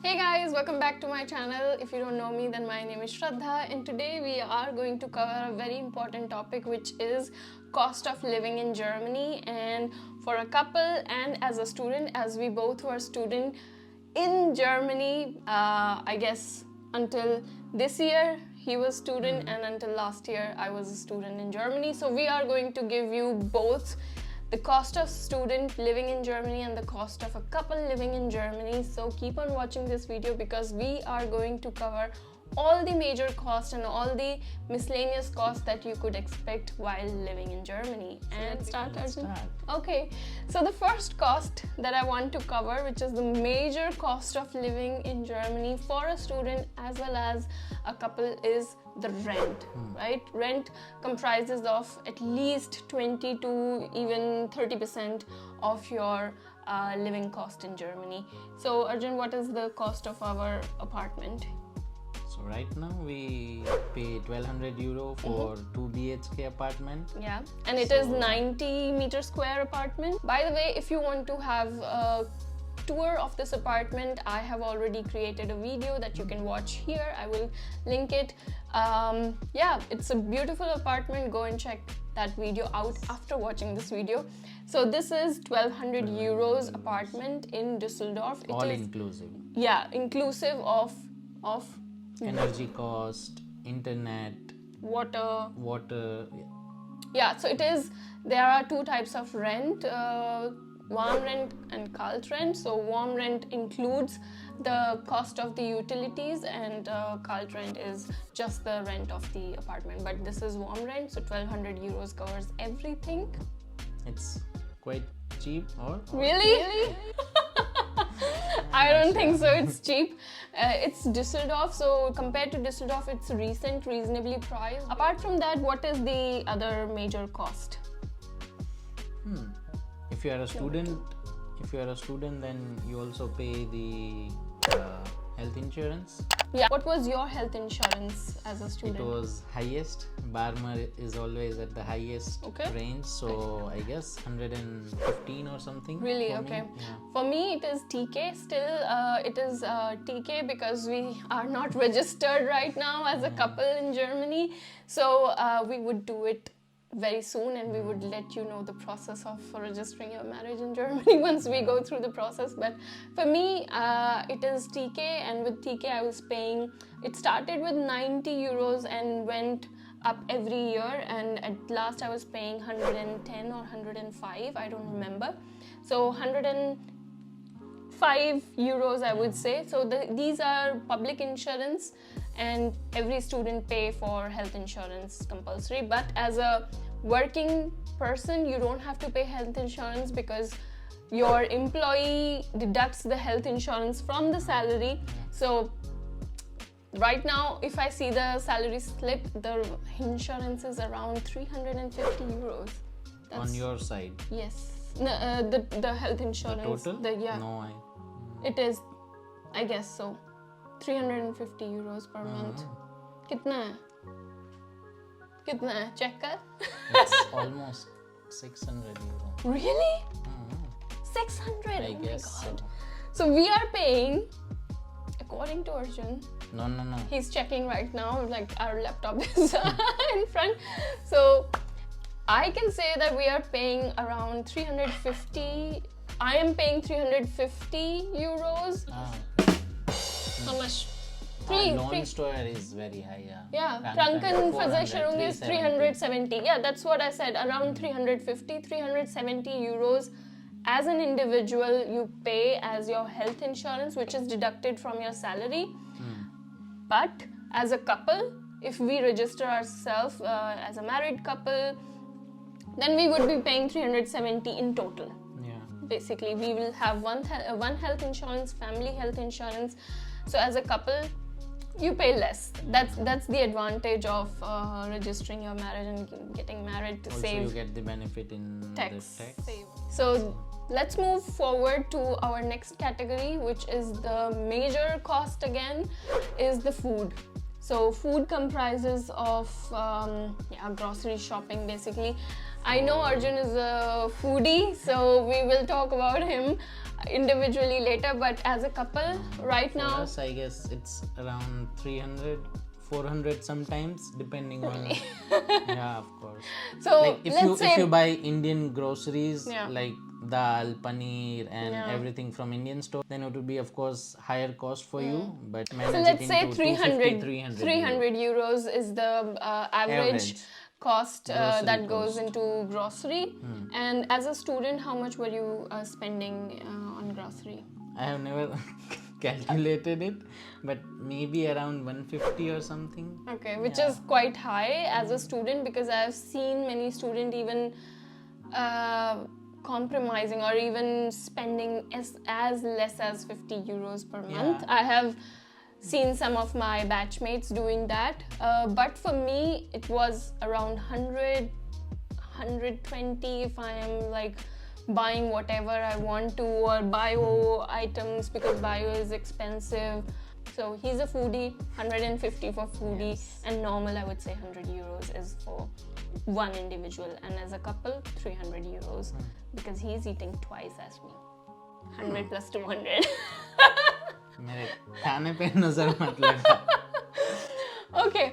Hey guys, welcome back to my channel. If you don't know me, then my name is Shraddha, and today we are going to cover a very important topic, which is cost of living in Germany. And for a couple and as a student, as we both were student in Germany, I guess until this year he was student and until last year I was a student in Germany. So we are going to give you both the cost of student living in Germany and the cost of a couple living in Germany. So keep on watching this video because we are going to cover all the major costs and all the miscellaneous costs that you could expect while living in Germany. And start, Arjun? Okay, so the first cost that I want to cover, which is the major cost of living in Germany for a student as well as a couple, is the rent, right? Rent comprises of at least 20 to even 30% of your living cost in Germany. So Arjun, what is the cost of our apartment? So right now we pay 1200 euro for 2 BHK apartment. Yeah, and it is 90 meter square apartment. By the way, if you want to have a tour of this apartment, I have already created a video that you can watch here. I will link it. Yeah, it's a beautiful apartment. Go and check that video out after watching this video. So this is 1200 euros apartment in Düsseldorf. All inclusive. Yeah, inclusive of Energy cost, internet, water. Yeah. So it is, there are two types of rent, warm rent and cold rent. So warm rent includes the cost of the utilities, and cold rent is just the rent of the apartment. But this is warm rent, so 1200 euros covers everything. It's quite cheap, or? Really? I don't think so. It's cheap. It's Düsseldorf, so compared to Düsseldorf, it's recent, reasonably priced. Apart from that, what is the other major cost? If you are a student, then you also pay the health insurance. Yeah. What was your health insurance as a student? It was highest. Barmer is always at the highest range, so I guess 115 or something. Really? Okay. Yeah. For me, it is TK. Still, it is TK because we are not registered right now as a couple in Germany. So we would do it very soon, and we would let you know the process of registering your marriage in Germany once we go through the process. But for me, it is TK, and with TK I was paying, it started with 90 euros and went up every year, and at last I was paying 110 or 105, I don't remember. So 105 euros I would say. So these are public insurance, and every student pay for health insurance compulsory. But as a working person, you don't have to pay health insurance because your employee deducts the health insurance from the salary. So right now, if I see the salary slip, the insurance is around 350 euros. On your side? Yes. No, the health insurance. The total? No, it is, I guess so. 350 euros per month. Kitna hai? Kitna hai? Check kar. It's almost 600 euro. Really? 600? I guess my God. So we are paying, according to Arjun. No. He's checking right now, like our laptop is in front. So I can say that we are paying around 350. I am paying 350 euros. How much? Lohnsteuer is very high. Yeah, Krankenversicherung is 370. Yeah, that's what I said. Around 350, 370 euros as an individual you pay as your health insurance, which is deducted from your salary. But as a couple, if we register ourselves as a married couple, then we would be paying 370 in total. Yeah. Basically, we will have one health insurance, family health insurance. So as a couple, you pay less. That's the advantage of registering your marriage and getting married to also save. You get the benefit in tax. the tax. So let's move forward to our next category, which is the major cost again, is the food. So food comprises of grocery shopping basically. I know Arjun is a foodie, so we will talk about him. individually later, but as a couple right now. For us, I guess it's around 300, 400 sometimes, depending on. Yeah, of course. So like let's say if you buy Indian groceries, Yeah. like dal, paneer, and Yeah. everything from Indian store, then it would be, of course, higher cost for you. But So manage let's it say into 300, 300 300 euros is the average cost Grocery that goes cost. into grocery. And as a student, how much were you spending on grocery? I have never calculated it, but maybe around 150 or something. Okay, which is quite high as a student, because I've seen many students even compromising or even spending as less as 50 euros per month. I have seen some of my batchmates doing that, but for me it was around 100, 120 if I am like buying whatever I want to, or bio items, because bio is expensive. So he's a foodie, 150 for foodie, and normal I would say 100 euros is for one individual, and as a couple 300 euros because he's eating twice as me. 100 plus 200. मेरे खाने पे नजर मत लगा. Okay.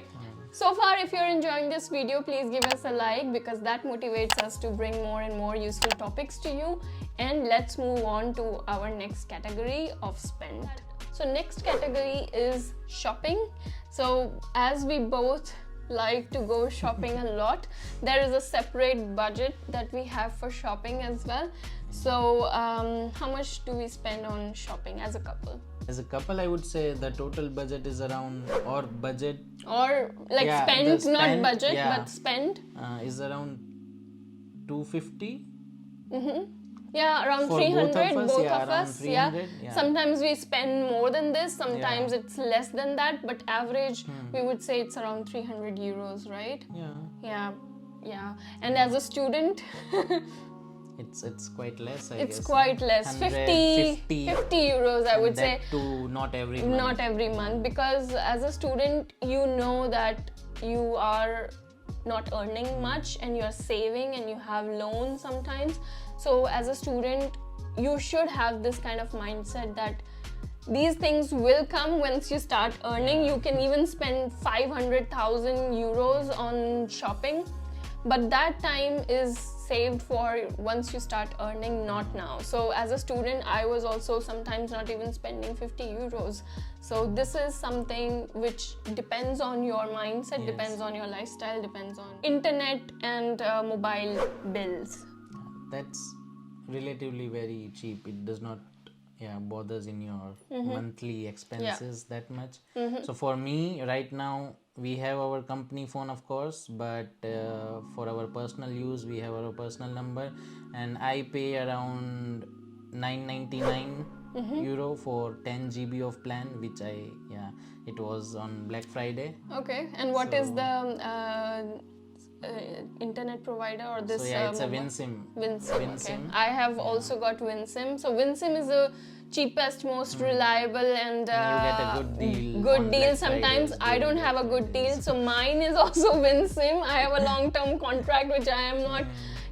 So far, if you're enjoying this video, please give us a like, because that motivates us to bring more and more useful topics to you. And let's move on to our next category of spend. So next category is shopping. So as we both like to go shopping a lot, there is a separate budget that we have for shopping as well. So how much do we spend on shopping as a couple? As a couple, I would say the total budget is around, or budget, or like Yeah, spend, the spend, not budget, yeah. but spend. Is around 250. Yeah, around For 300, both of us, both yeah, of around us. Yeah. 300, yeah. Sometimes we spend more than this, sometimes it's less than that, but average we would say it's around 300 euros, right? Yeah, Yeah. And as a student, it's quite less. I it's guess. quite less. 100, 50 euros, I would say. That too, not every month. Not every month, because as a student, you know that you are not earning much and you're saving and you have loans sometimes. So as a student, you should have this kind of mindset that these things will come once you start earning. You can even spend 500,000 euros on shopping, but that time is saved for once you start earning, not now. So as a student, I was also sometimes not even spending 50 euros. So this is something which depends on your mindset, depends on your lifestyle, depends on internet and mobile bills. That's relatively very cheap. It does not bothers in your monthly expenses that much. So for me right now, we have our company phone, of course, but for our personal use we have our personal number, and I pay around 9.99 euro for 10 GB of plan, which it was on Black Friday. Okay, and what is the internet provider or this? So it's a WinSim. WinSim. Okay. I have also got WinSim. So WinSim is the cheapest, most reliable, and you get a good deal. Good deal sometimes. I don't have a good deal, so mine is also WinSim. I have a long-term contract which I am not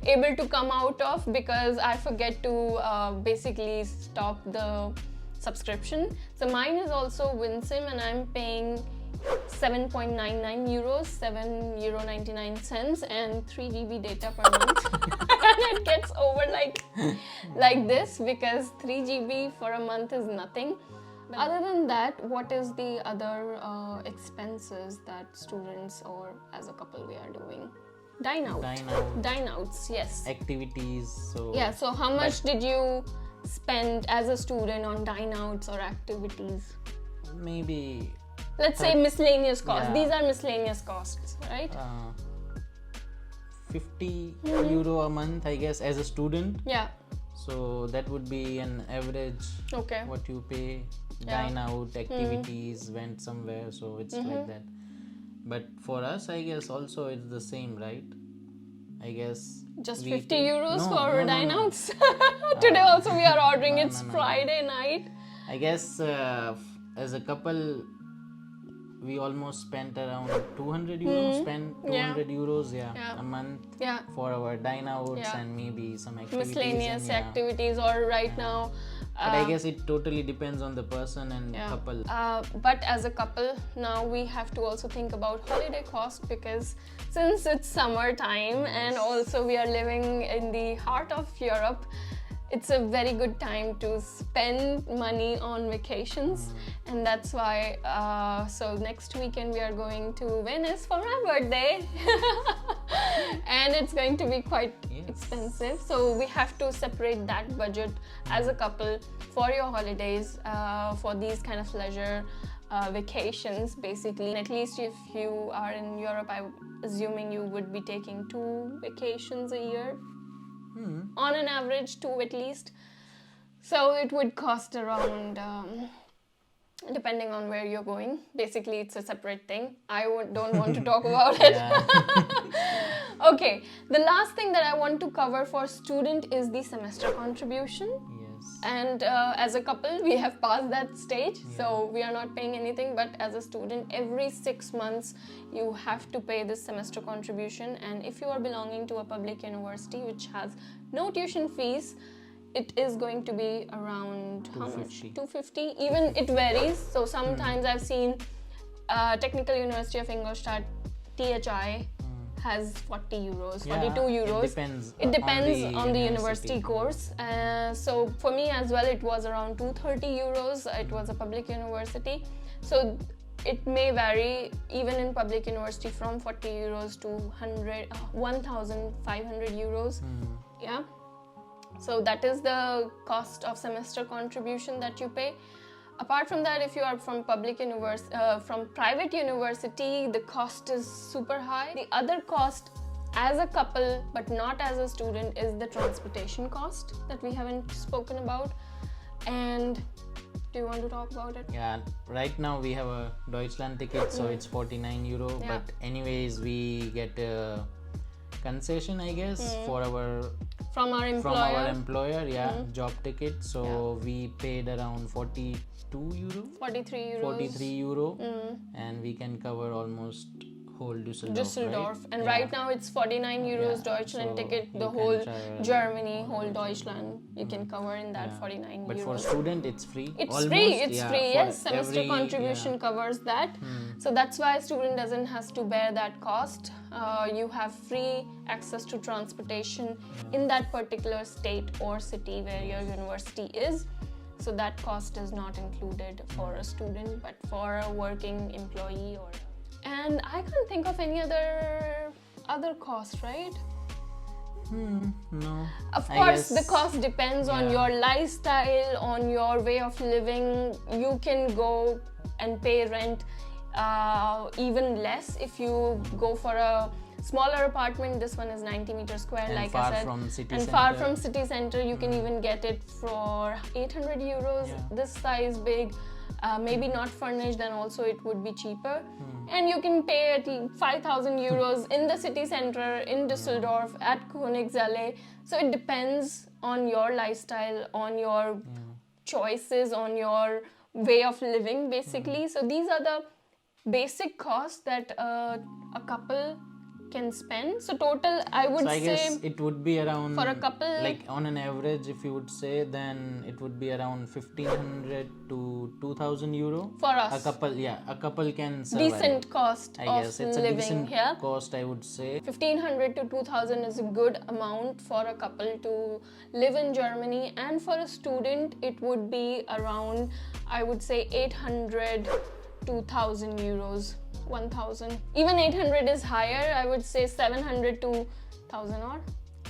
able to come out of because I forget to basically stop the subscription. So mine is also WinSim, and I'm paying 7.99 euros, €7.99, and 3 GB data per month. And it gets over like this, because 3 GB for a month is nothing. But other than that, what is the other expenses that students or as a couple we are doing? Dine outs, yes. Activities. So yeah, so how much did you spend as a student on dine outs or activities? Maybe, let's say miscellaneous costs. These are miscellaneous costs, right? 50 euro a month, I guess, as a student. Yeah. So that would be an average. Okay. What you pay, dine out, activities, went somewhere. So it's like that. But for us, I guess also it's the same, right? I guess just 50 euros for dine outs. Today also we are ordering. It's Friday night. I guess as a couple, we almost spent around 200 euros. Spent 200 euros a month for our dine outs and maybe some activities. Miscellaneous activities, or right now But I guess it totally depends on the person and couple. But as a couple, now we have to also think about holiday cost, because since it's summertime and also we are living in the heart of Europe, it's a very good time to spend money on vacations. And that's why so next weekend we are going to Venice for my birthday and it's going to be quite expensive, so we have to separate that budget as a couple for your holidays, for these kind of leisure vacations basically. At least if you are in Europe, I'm assuming you would be taking 2 vacations a year. On an average, 2 at least. So it would cost around, depending on where you're going. Basically, it's a separate thing. I don't want to talk about it. Okay, the last thing that I want to cover for student is the semester contribution. Yes. And as a couple, we have passed that stage, so we are not paying anything. But as a student, every 6 months, you have to pay this semester contribution. And if you are belonging to a public university which has no tuition fees, it is going to be around how much? 250. Even it varies. So sometimes I've seen Technical University of Ingolstadt, THI, has 40 euros, 42 euros. It depends on the university course. So for me as well, it was around 230 euros. It was a public university. So it may vary even in public university from 40 euros to 1,500 euros. Yeah. So that is the cost of semester contribution that you pay. Apart from that, if you are from from private university, the cost is super high. The other cost as a couple but not as a student is the transportation cost that we haven't spoken about. And do you want to talk about it? Yeah, right now we have a Deutschland ticket, so it's 49 euro. But anyways, we get a concession, I guess, for from our employer, job ticket. So we paid around 43 euro, and we can cover almost whole Düsseldorf. Right? And right now it's 49 euros Deutschland ticket, the whole Germany, whole Deutschland you can cover in that 49 euros. But for student it's free. It's free, yes. Semester contribution covers that. So that's why student doesn't has to bear that cost. You have free access to transportation in that particular state or city where your university is. So that cost is not included for a student, but for a working employee and I can't think of any other cost, right? No. Of course, the cost depends on your lifestyle, on your way of living. You can go and pay rent even less if you go for a smaller apartment. This one is 90 meters square, and like far I said, from city and center. Far from city center. You can even get it for 800 euros. This size big. Maybe not furnished, then also it would be cheaper. And you can pay at 5,000 euros in the city center in Düsseldorf at Königsallee. So it depends on your lifestyle, on your choices, on your way of living basically. So these are the basic costs that a couple can spend. So total, I would say, guess it would be around, for a couple, like on an average, if you would say, then it would be around 1,500 to 2,000 euro for us. A couple can survive. Decent cost I of guess it's living a decent here. cost, I would say. 1,500 to 2,000 is a good amount for a couple to live in Germany, and for a student it would be around, I would say, 800 to 1,000 euros. 1,000. Even 800 is higher. I would say 700 to 1,000 odd.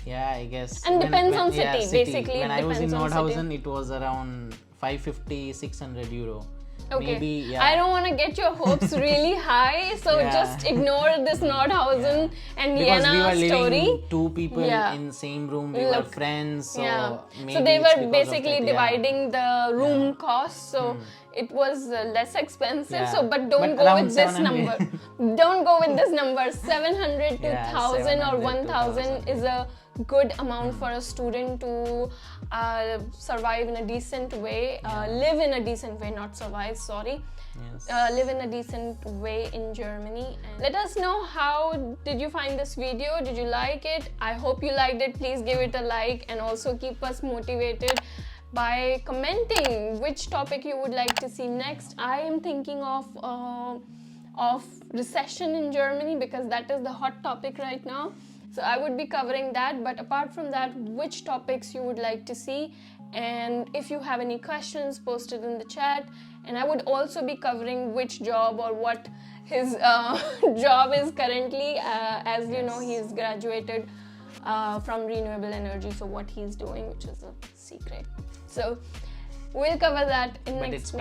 Yeah, I guess. And depends on city. Basically, when it I was in depends on Nordhausen, it was around 550, 600 euro. Okay. Maybe, I don't want to get your hopes really high, so just ignore this Nordhausen and because Vienna we were story. living 2 people in same room. We were friends, so maybe so they it's were because basically of that, dividing the room cost, so it was less expensive. So, but don't But go with this 700. number. Don't go with this number. 700 to 1,000 or 1,000 is a good amount for a student to survive in a decent way, live in a decent way, not survive, sorry. Live in a decent way in Germany. And let us know, how did you find this video? Did you like it? I hope you liked it. Please give it a like and also keep us motivated. by commenting which topic you would like to see next. I am thinking of recession in Germany because that is the hot topic right now. So I would be covering that, but apart from that, which topics you would like to see, and if you have any questions, post it in the chat. And I would also be covering which job or what his job is currently. As you know, he's graduated from renewable energy, so what he's doing, which is a secret. So we'll cover that in next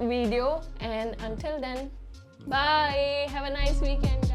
video. And until then, bye. Have a nice weekend.